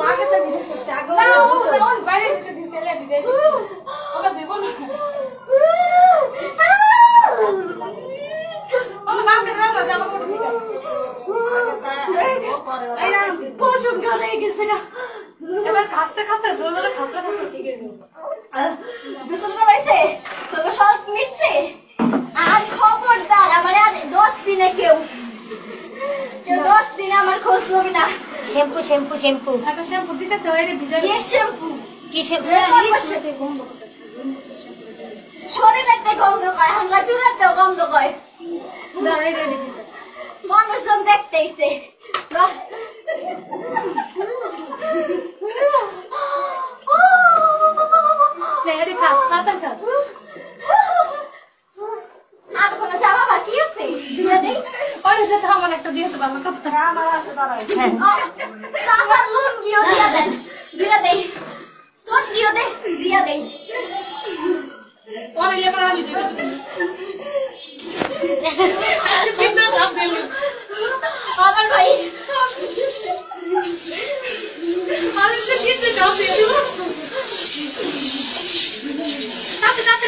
আগে তো বিদেশ করতে আগে ওর বাইরে যেতে দিতেলে বিদেশ ওকে দেব না আমার মাকে রাখা জামা পরে ঠিক আছে এই না পছন্দ করে গেছে না এবার খাস্তে খাস্তে জোরে জোরে খাস্তে খাস্তে ঠিক আছে বিছানা করাইছে তোকে সব মিটছে আর খবরদার আমার আর 10 দিনে কেউ 10 দিনে আমার খোঁজ লবি না শ্যাম্পু শ্যাম্পু শ্যাম্পু একটা শ্যাম্পু দিতেছে ওইরে ভিজা কি শ্যাম্পু কি শ্যাম্পু শরীরেতে গন্ধ কয় হাঙ্গা চুলাতে গন্ধ কয় দাঁড়াই রে দিতে মানুষজন দেখতেইছে নেড়ি খাস্তা খাস্তা আর কোন জামা বাকি আছে দিয়ে দেই ওরে যে থামান একটা দিয়েছে বাবা কথা আমার আছে দাঁড়াই আমার লুঙ্গিও দিয়ে দেই তোর দিও দে দিয়ে দেই ওরে লেবার আমি দিতে কিন্তু সব দিল আমার ভাই আমি তো দিতে সব দিল তাতে তাতে